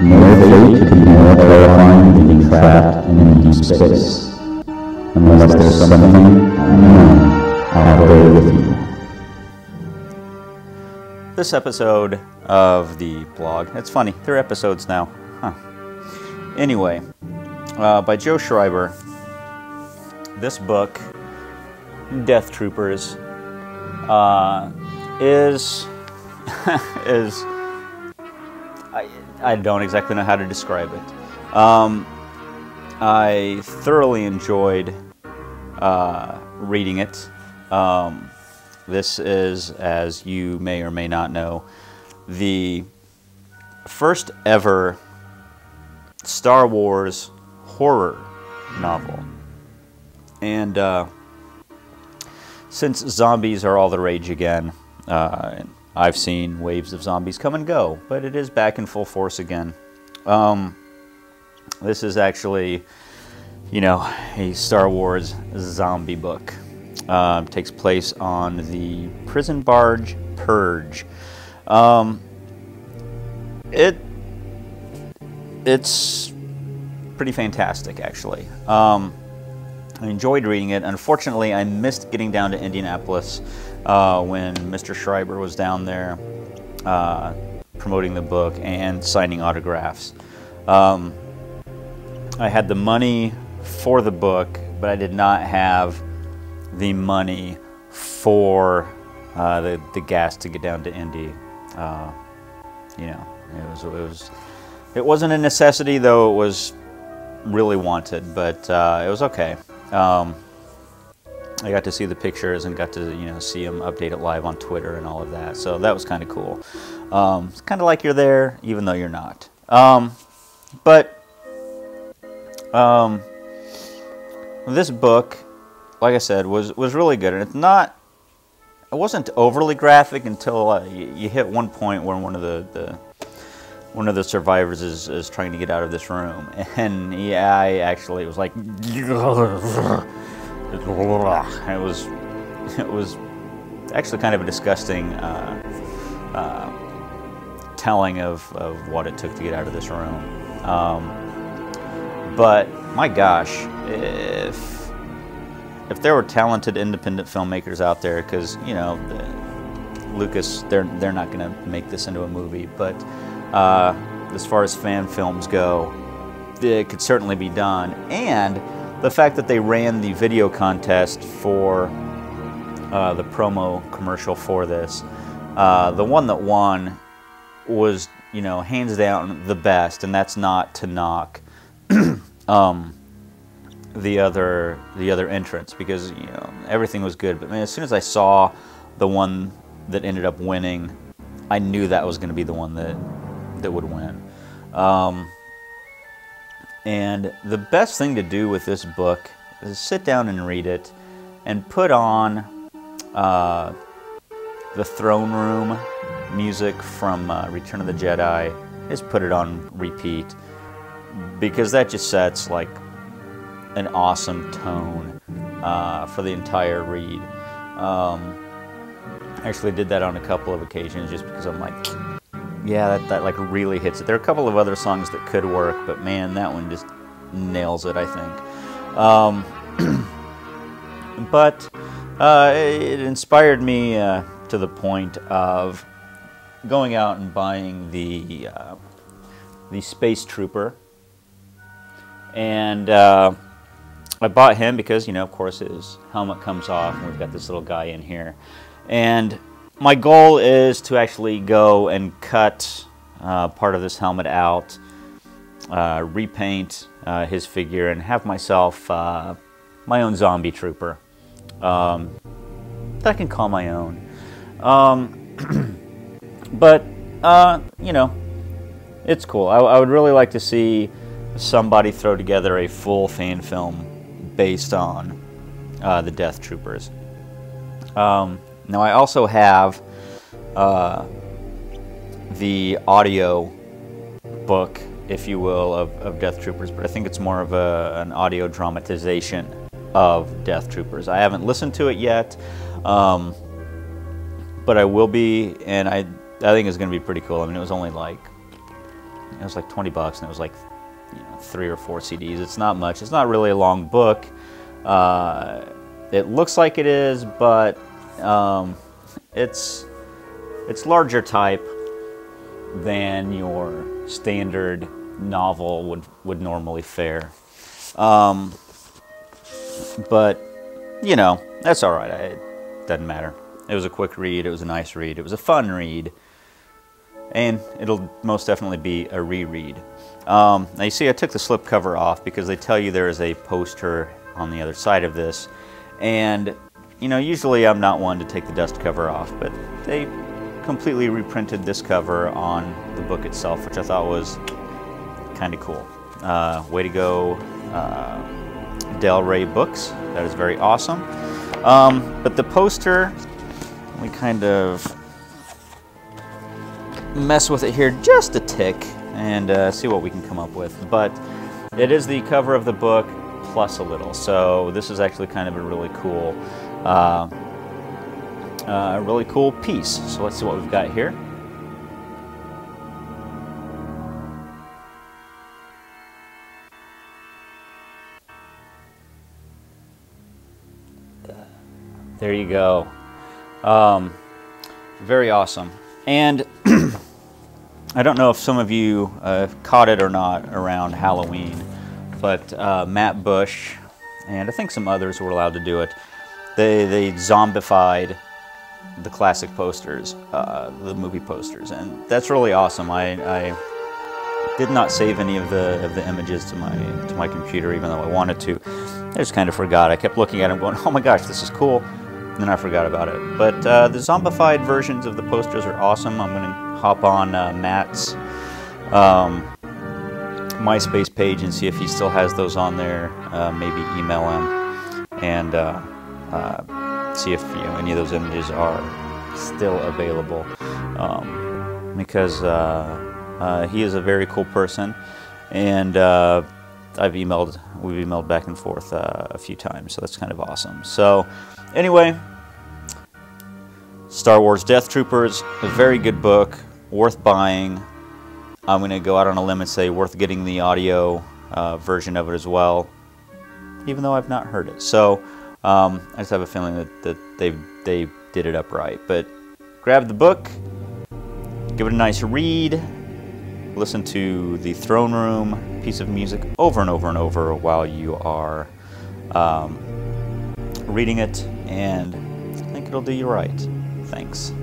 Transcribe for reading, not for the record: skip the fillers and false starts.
No fate could be more terrifying than being trapped in empty space, unless there's something unknown out there with you. This episode of the blog, it's funny, they're episodes now. Anyway, by Joe Schreiber, this book, Death Troopers, is I don't exactly know how to describe it. I thoroughly enjoyed reading it. This is, as you may or may not know, the first ever Star Wars horror novel. And since zombies are all the rage again, I've seen waves of zombies come and go, but it is back in full force again. This is actually, a Star Wars zombie book. Takes place on the prison barge Purge. It's pretty fantastic, actually. I enjoyed reading it. Unfortunately, I missed getting down to Indianapolis when Mr. Schreiber was down there promoting the book and signing autographs. I had the money for the book, but I did not have the money for the gas to get down to Indy. It wasn't a necessity, though it was really wanted, but it was okay. I got to see the pictures and got to see them updated live on Twitter and all of that, so that was kind of cool. It's kind of like you're there, even though you're not. This book, like I said, was really good, and it wasn't overly graphic until you hit one point where one of the survivors is trying to get out of this room, and I actually was like, it was actually kind of a disgusting telling of what it took to get out of this room. But my gosh, if there were talented independent filmmakers out there, because Lucas, they're not going to make this into a movie, but as far as fan films go, it could certainly be done. And the fact that they ran the video contest for the promo commercial for this, the one that won was, hands down the best, and that's not to knock the other entrants, because everything was good. But man, as soon as I saw the one that ended up winning, I knew that was going to be the one that would win. And the best thing to do with this book is sit down and read it, and put on the throne room music from Return of the Jedi. Just put it on repeat, because that just sets like an awesome tone for the entire read. I actually did that on a couple of occasions just because I'm like, yeah, that like really hits it. There are a couple of other songs that could work, but man, that one just nails it, I think. But it inspired me to the point of going out and buying the Space Trooper. And I bought him because, of course, his helmet comes off, and we've got this little guy in here. And my goal is to actually go and cut part of this helmet out, repaint his figure, and have myself my own zombie trooper that I can call my own. But, it's cool. I would really like to see somebody throw together a full fan film based on the Death Troopers. Now I also have the audio book, if you will, of Death Troopers, but I think it's more of an audio dramatization of Death Troopers. I haven't listened to it yet, but I will be, and I think it's going to be pretty cool. I mean, it was only like It was like 20 bucks, and it was like 3 or 4 CDs. It's not much. It's not really a long book. It looks like it is, but it's larger type than your standard novel would normally fare. But that's all right. It doesn't matter. It was a quick read. It was a nice read. It was a fun read. And it'll most definitely be a reread. Now you see I took the slipcover off because they tell you there is a poster on the other side of this. And, usually I'm not one to take the dust cover off, but they completely reprinted this cover on the book itself, which I thought was kind of cool. Way to go, Del Rey Books. That is very awesome. But the poster, we kind of mess with it here just a tick and see what we can come up with. But it is the cover of the book plus a little, so this is actually kind of a really cool piece. So let's see what we've got here. There you go. Very awesome. And I don't know if some of you caught it or not around Halloween, but Matt Busch and I think some others were allowed to do it. They zombified the classic posters, the movie posters, and that's really awesome. I did not save any of the images to my computer, even though I wanted to. I just kind of forgot. I kept looking at them, going, "Oh my gosh, this is cool." And then I forgot about it. But the zombified versions of the posters are awesome. I'm going to hop on Matt's MySpace page and see if he still has those on there. Maybe email him and see if any of those images are still available. Because he is a very cool person, and we've emailed back and forth a few times, so that's kind of awesome. So anyway, Star Wars Death Troopers, a very good book, worth buying. I'm going to go out on a limb and say worth getting the audio version of it as well, even though I've not heard it. So I just have a feeling that they did it up right. But grab the book, give it a nice read, listen to the Throne Room piece of music over and over and over while you are reading it, and I think it'll do you right. Thanks.